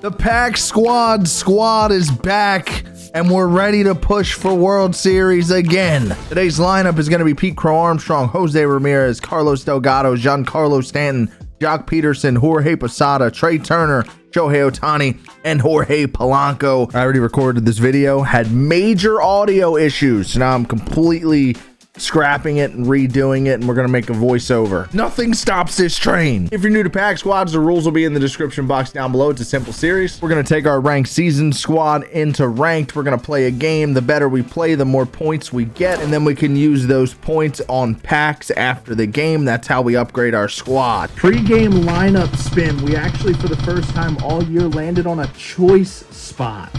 The Pack squad is back, and we're ready to push for World Series again. Today's lineup is going to be Pete Crow Armstrong, Jose Ramirez, Carlos Delgado, Giancarlo Stanton, Jock Peterson, Jorge Posada, Trey Turner, Shohei Ohtani, and Jorge Polanco. I already recorded this video, had major audio issues, so now I'm completely scrapping it and redoing it, and we're gonna make a voiceover. Nothing stops this train. If you're new to Pack Squads, the rules will be in the description box down below. It's a simple series. We're gonna take our ranked season squad into ranked. We're gonna play a game. The better we play, the more points we get, and then we can use those points on packs after the game. That's how we upgrade our squad. Pre-game lineup spin. We actually, for the first time all year, landed on a choice spot.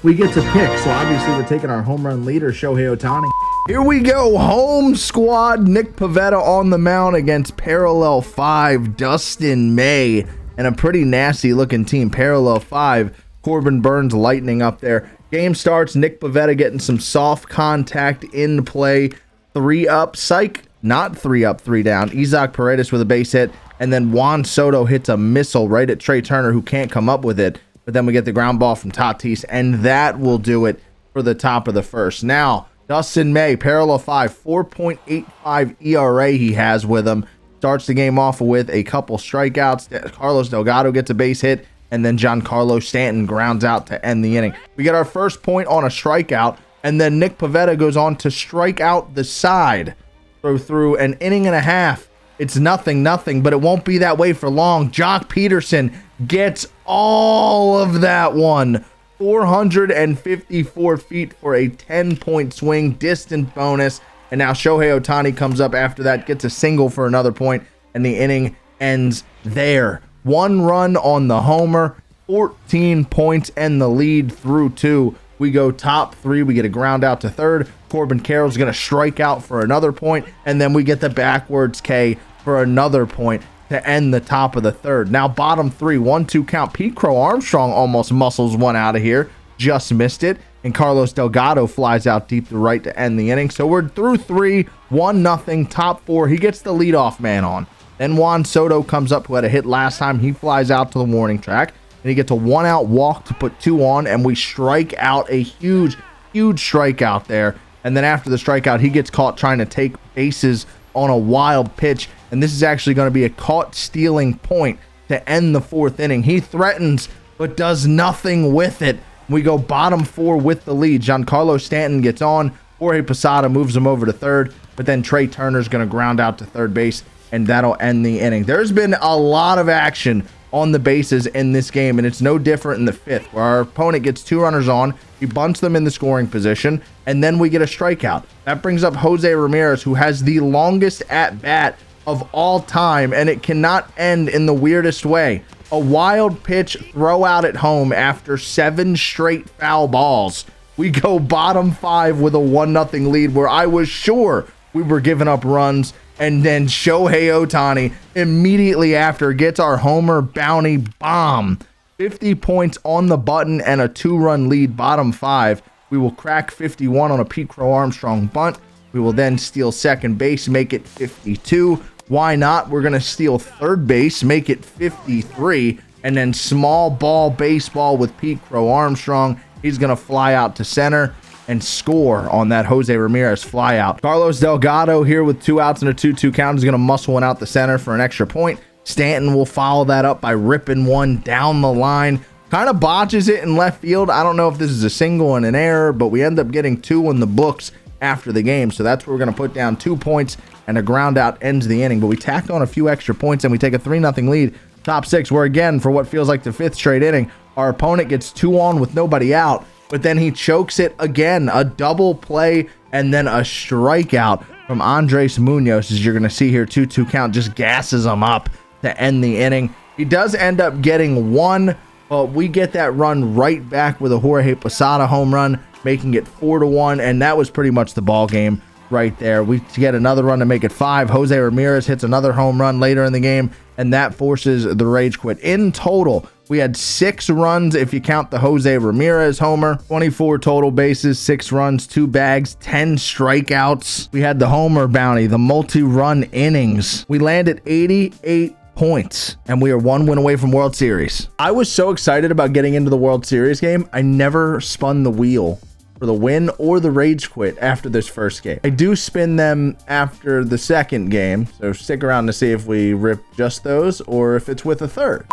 We get to pick, so obviously we're taking our home run leader, Shohei Ohtani. Here we go, home squad. Nick Pivetta on the mound against Parallel 5, Dustin May, and a pretty nasty looking team. Parallel 5, Corbin Burns lightning up there. Game starts, Nick Pivetta getting some soft contact in play. 3 up, psych, not 3 up, 3 down. Isaac Paredes with a base hit, and then Juan Soto hits a missile right at Trey Turner, who can't come up with it. But then we get the ground ball from Tatis, and that will do it for the top of the first. Now, Dustin May, Parallel 5, 4.85 ERA he has with him. Starts the game off with a couple strikeouts. Carlos Delgado gets a base hit, and then Giancarlo Stanton grounds out to end the inning. We get our first point on a strikeout, and then Nick Pivetta goes on to strike out the side. Through an inning and a half. It's nothing, but it won't be that way for long. Jock Peterson gets all of that one. 454 feet for a 10-point swing, distant bonus. And now Shohei Ohtani comes up after that, gets a single for another point, and the inning ends there. 1 run on the homer, 14 points, and the lead through 2. We go top 3. We get a ground out to third. Corbin Carroll's going to strike out for another point, and then we get the backwards K for another point to end the top of the third. Now bottom 3, 1-2 count. Pete Crow Armstrong almost muscles one out of here, just missed it, and Carlos Delgado flies out deep to right to end the inning. So we're through 3, 1-0, top 4. He gets the leadoff man on. Then Juan Soto comes up, who had a hit last time. He flies out to the warning track, and he gets a 1-out walk to put 2 on, and we strike out a huge strikeout there. And then after the strikeout, he gets caught trying to take bases on a wild pitch, and this is actually going to be a caught stealing point to end the 4th inning. He threatens but does nothing with it. We go bottom 4 with the lead. Giancarlo Stanton gets on. Jorge Posada moves him over to third, but then Trey Turner's going to ground out to third base, and that'll end the inning. There's been a lot of action on the bases in this game, and it's no different in the 5th, where our opponent gets 2 runners on. He bunts them in the scoring position, and then we get a strikeout. That brings up Jose Ramirez, who has the longest at-bat of all time, and it cannot end in the weirdest way. A wild pitch throw out at home after 7 straight foul balls. We go bottom 5 with a 1-0 lead, where I was sure we were giving up runs, and then Shohei Ohtani immediately after gets our homer bounty bomb. 50 points on the button and a 2-run lead, bottom 5. We will crack 51 on a Pete Crow Armstrong bunt. We will then steal second base, make it 52. Why not? We're going to steal third base, make it 53, and then small ball baseball with Pete Crow Armstrong. He's going to fly out to center and score on that Jose Ramirez fly out. Carlos Delgado here with 2 outs and a 2-2 count is going to muscle one out the center for an extra point. Stanton will follow that up by ripping one down the line. Kind of botches it in left field. I don't know if this is a single and an error, but we end up getting 2 in the books after the game. So that's where we're going to put down 2 points, and a ground out ends the inning. But we tacked on a few extra points, and we take a 3-0 lead. Top 6, where again, for what feels like the 5th straight inning, our opponent gets 2 on with nobody out, but then he chokes it again. A double play and then a strikeout from Andres Munoz, as you're going to see here. 2-2 count, just gasses him up to end the inning. He does end up getting 1, but we get that run right back with a Jorge Posada home run, making it 4-1, and that was pretty much the ball game right there. We get another run to make it 5. Jose Ramirez hits another home run later in the game, and that forces the rage quit. In total, we had 6 runs if you count the Jose Ramirez homer, 24 total bases, 6 runs, 2 bags, 10 strikeouts. We had the homer bounty, the multi-run innings. We landed 88 points, and we are 1 win away from World Series. I was so excited about getting into the World Series game, I never spun the wheel for the win or the rage quit after this first game. I do spin them after the second game, so stick around to see if we rip just those or if it's with a third.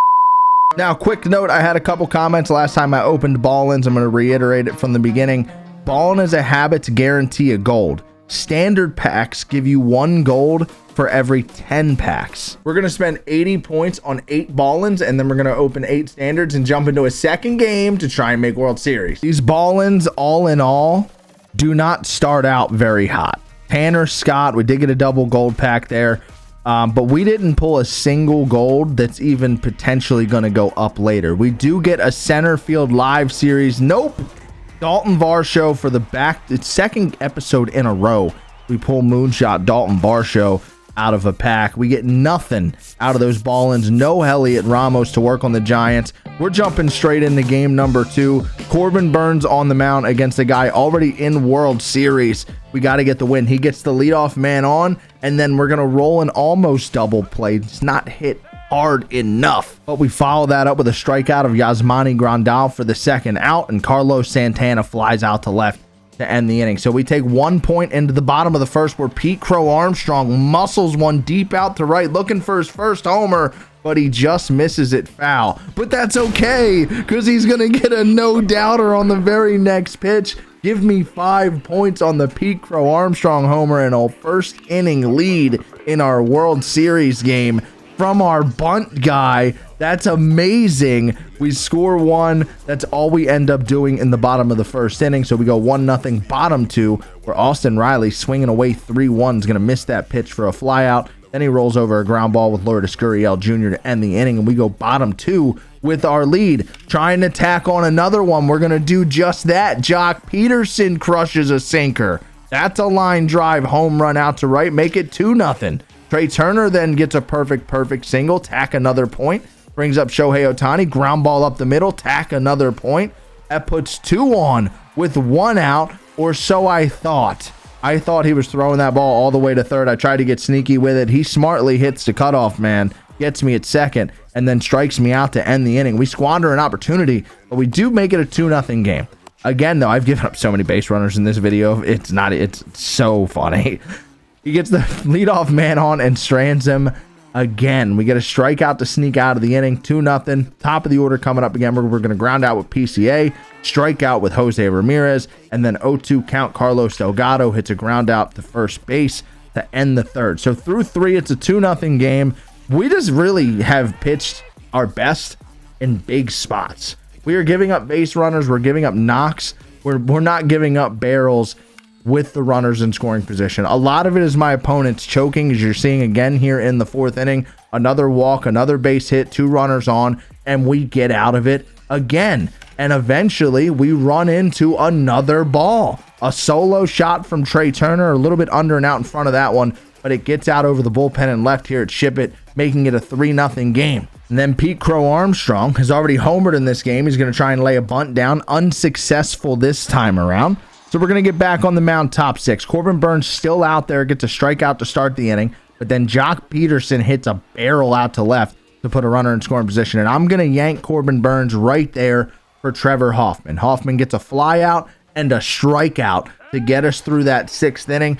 Now, quick note, I had a couple comments last time I opened Ball-ins. I'm going to reiterate it from the beginning. Ball-in as a habit to guarantee a gold. Standard packs give you 1 gold for every 10 packs. We're going to spend 80 points on 8 Ball-ins, and then we're going to open 8 standards and jump into a second game to try and make World Series. These Ball-ins, all in all, do not start out very hot. Tanner Scott, we did get a double gold pack there, but we didn't pull a single gold that's even potentially going to go up later. We do get a center field live series. Nope. Dalton Varsho for the second episode in a row. We pull Moonshot Dalton Varsho out of a pack. We get nothing out of those Ball-ins. No Elliot Ramos to work on the Giants. We're jumping straight into game number 2. Corbin Burns on the mound against a guy already in World Series. We got to get the win. He gets the leadoff man on, and then we're going to roll an almost double play. It's not hit hard enough, but we follow that up with a strikeout of Yasmani Grandal for the second out, and Carlos Santana flies out to left to end the inning. So we take 1 point into the bottom of the first, where Pete Crow Armstrong muscles one deep out to right, looking for his first homer, but he just misses it foul. But that's okay, because he's gonna get a no-doubter on the very next pitch. Give me 5 points on the Pete Crow Armstrong homer and a first inning lead in our World Series game from our bunt guy. That's amazing. We score 1. That's all we end up doing in the bottom of the first inning. So we go 1-0 bottom 2, where Austin Riley swinging away 3-1 is going to miss that pitch for a flyout. Then he rolls over a ground ball with Lourdes Gurriel Jr. to end the inning, and we go bottom 2 with our lead. Trying to tack on another one. We're going to do just that. Jock Peterson crushes a sinker. That's a line drive home run out to right. Make it 2-0. Trey Turner then gets a perfect single, tack another point, brings up Shohei Ohtani, ground ball up the middle, tack another point. That puts 2 on with 1 out, or so I thought. I thought he was throwing that ball all the way to third. I tried to get sneaky with it. He smartly hits the cutoff man, gets me at second, and then strikes me out to end the inning. We squander an opportunity, but we do make it a 2-0 game. Again, though, I've given up so many base runners in this video. It's so funny. He gets the leadoff man on and strands him again. We get a strikeout to sneak out of the inning. 2-0. Top of the order coming up again. We're going to ground out with PCA, strikeout with Jose Ramirez, and then 0-2 count. Carlos Delgado hits a ground out to first base to end the third. So through 3, it's a 2-0 game. We just really have pitched our best in big spots. We are giving up base runners. We're giving up knocks. We're not giving up barrels with the runners in scoring position. A lot of it is my opponents choking, as you're seeing again here in the 4th inning. Another walk, another base hit, 2 runners on, and we get out of it again. And eventually we run into another ball. A solo shot from Trey Turner, a little bit under and out in front of that one, but it gets out over the bullpen and left here at Ship It, making it a 3-0 game. And then Pete Crow Armstrong has already homered in this game. He's going to try and lay a bunt down, unsuccessful this time around. So we're going to get back on the mound, top 6. Corbin Burns still out there, gets a strikeout to start the inning, but then Jock Peterson hits a barrel out to left to put a runner in scoring position. And I'm going to yank Corbin Burns right there for Trevor Hoffman. Hoffman gets a fly out and a strikeout to get us through that 6th inning.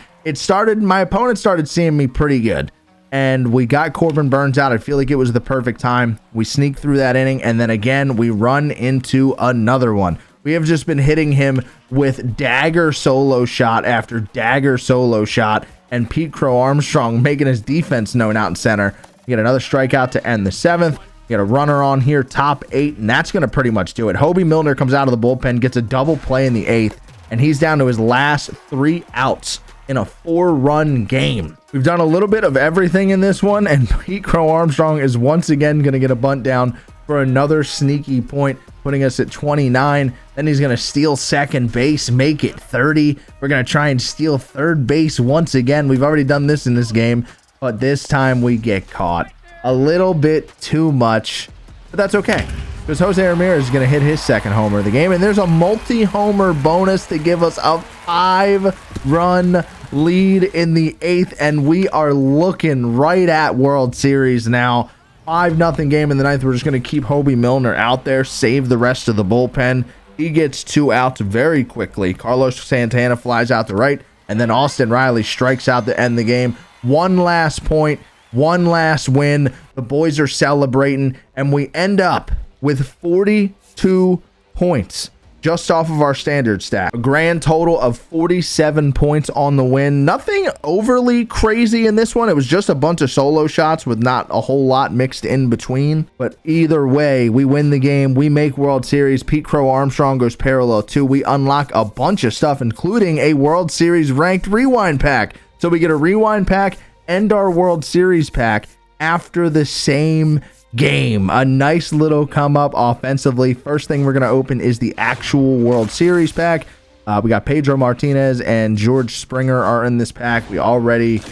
My opponent started seeing me pretty good, and we got Corbin Burns out. I feel like it was the perfect time. We sneak through that inning, and then again, we run into another one. We have just been hitting him with dagger solo shot after dagger solo shot, and Pete Crow Armstrong making his defense known out in center. You get another strikeout to end the 7th. You get a runner on here, top 8, and that's going to pretty much do it. Hobie Milner comes out of the bullpen, gets a double play in the 8th, and he's down to his last 3 outs in a 4-run game. We've done a little bit of everything in this one, and Pete Crow Armstrong is once again going to get a bunt down for another sneaky point, putting us at 29. Then he's going to steal second base, make it 30. We're going to try and steal third base once again. We've already done this in this game, but this time we get caught a little bit too much, but that's okay, because Jose Ramirez is going to hit his second homer of the game, and there's a multi-homer bonus to give us a 5-run lead in the 8th, and we are looking right at World Series now. 5-0 game in the ninth. We're just going to keep Hobie Milner out there, save the rest of the bullpen. He gets 2 outs very quickly. Carlos Santana flies out to right, and then Austin Riley strikes out to end the game. One last point, one last win. The boys are celebrating, and we end up with 42 points just off of our standard stat. A grand total of 47 points on the win. Nothing overly crazy in this one. It was just a bunch of solo shots with not a whole lot mixed in between. But either way, we win the game. We make World Series. Pete Crow Armstrong goes parallel too. We unlock a bunch of stuff, including a World Series ranked rewind pack. So we get a rewind pack and our World Series pack after the same game. A nice little come up offensively. First thing we're going to open is the actual World Series pack. We got Pedro Martinez and George Springer are in this pack. We already,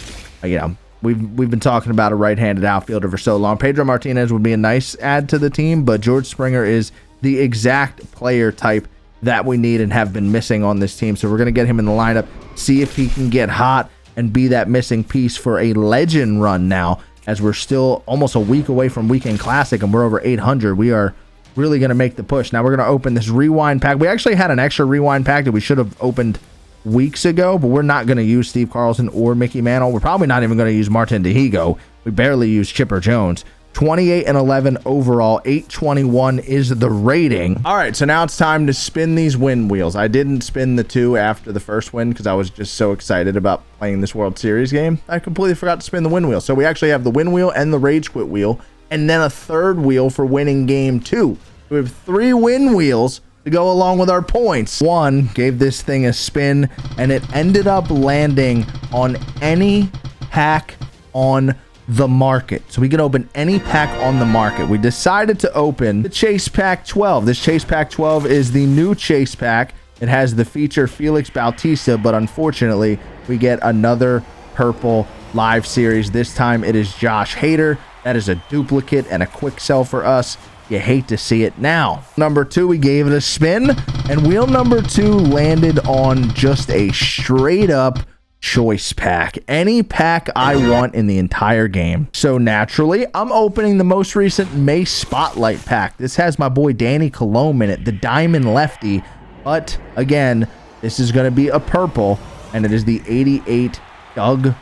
we've been talking about a right-handed outfielder for so long. Pedro Martinez would be a nice add to the team, but George Springer is the exact player type that we need and have been missing on this team. So we're going to get him in the lineup, see if he can get hot and be that missing piece for a legend run now, as we're still almost a week away from Weekend Classic and we're over 800. We are really going to make the push. Now we're going to open this rewind pack. We actually had an extra rewind pack that we should have opened weeks ago, but we're not going to use Steve Carlson or Mickey Mantle. We're probably not even going to use Martin DeHigo. We barely use Chipper Jones. 28 and 11 overall. 821 is the rating. All right, so now it's time to spin these win wheels. I didn't spin the 2 after the first win because I was just so excited about playing this World Series game. I completely forgot to spin the win wheel. So we actually have the win wheel and the rage quit wheel, and then a third wheel for winning game 2. We have 3 win wheels to go along with our points. 1 gave this thing a spin, and it ended up landing on any pack on the market. So we can open any pack on the market. We decided to open the Chase Pack 12. This Chase Pack 12 is the new Chase Pack. It has the feature Felix Bautista, but unfortunately we get another purple live series. This time it is Josh Hader. That is a duplicate and a quick sell for us. You hate to see it. Now, number 2, we gave it a spin, and wheel number 2 landed on just a straight up choice pack. Any pack I want in the entire game. So naturally, I'm opening the most recent May Spotlight pack. This has my boy Danny Colome in it, the diamond lefty. But again, this is going to be a purple, and it is the 88 Doug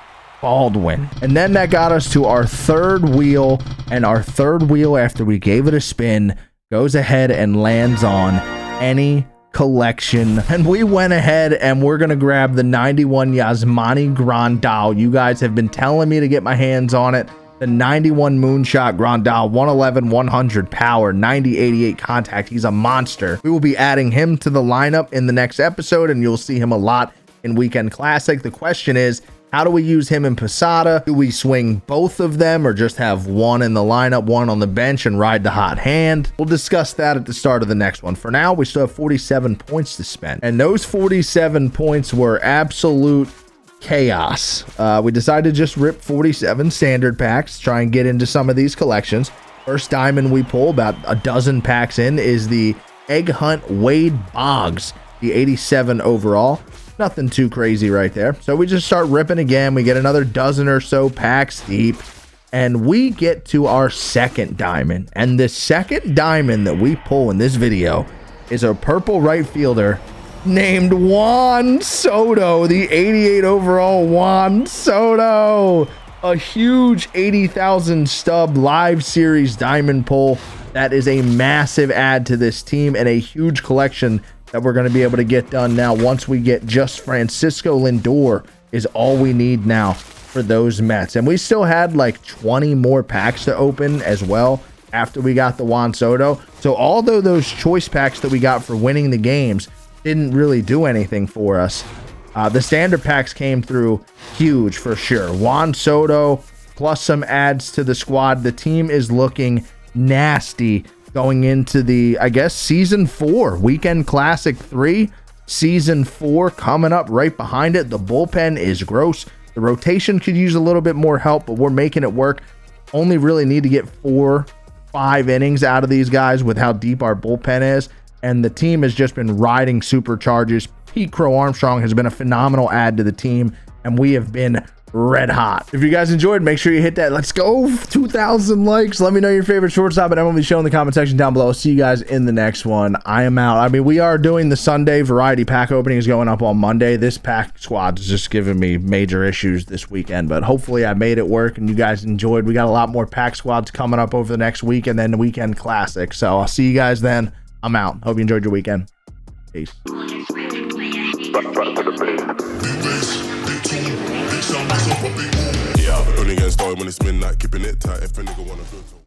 Baldwin. And then that got us to our third wheel, and our third wheel, after we gave it a spin, goes ahead and lands on any collection, and we went ahead and we're gonna grab the 91 Yasmani Grandal. You guys have been telling me to get my hands on it. The 91 Moonshot Grandal, 111 100 power, 90 88 contact. He's a monster. We will be adding him to the lineup in the next episode, and you'll see him a lot in Weekend Classic. The question is, how do we use him in Posada? Do we swing both of them or just have one in the lineup, one on the bench, and ride the hot hand? We'll discuss that at the start of the next one. For now, we still have 47 points to spend, and those 47 points were absolute chaos. We decided to just rip 47 standard packs, try and get into some of these collections. First diamond we pull, about a dozen packs in, is the Egg Hunt Wade Boggs, the 87 overall. Nothing too crazy right there. So we just start ripping again. We get another dozen or so packs deep, and we get to our second diamond. And the second diamond that we pull in this video is a purple right fielder named Juan Soto, the 88 overall Juan Soto. A huge 80,000 stub live series diamond pull. That is a massive add to this team and a huge collection that we're going to be able to get done now. Once we get just Francisco Lindor is all we need now for those Mets. And we still had like 20 more packs to open as well after we got the Juan Soto. So although those choice packs that we got for winning the games didn't really do anything for us, the standard packs came through huge for sure. Juan Soto plus some adds to the squad. The team is looking nasty going into the, I guess, season 4, Weekend Classic 3, season 4 coming up right behind it. The bullpen is gross. The rotation could use a little bit more help, but we're making it work. Only really need to get 4-5 innings out of these guys with how deep our bullpen is, and the team has just been riding supercharges. Pete Crow Armstrong has been a phenomenal add to the team, and we have been red hot. If you guys enjoyed, make sure you hit that. Let's go 2,000 likes. Let me know your favorite shortstop at MLB Show in the comment section down below. I'll see you guys in the next one. I am out. I mean, we are doing the Sunday variety pack openings going up on Monday. This pack squad is just giving me major issues this weekend, but hopefully I made it work and you guys enjoyed. We got a lot more pack squads coming up over the next week and then the weekend classic. So I'll see you guys then. I'm out. Hope you enjoyed your weekend. Peace. Yeah, only getting started when it's midnight, keeping it tight. If a nigga wanna go to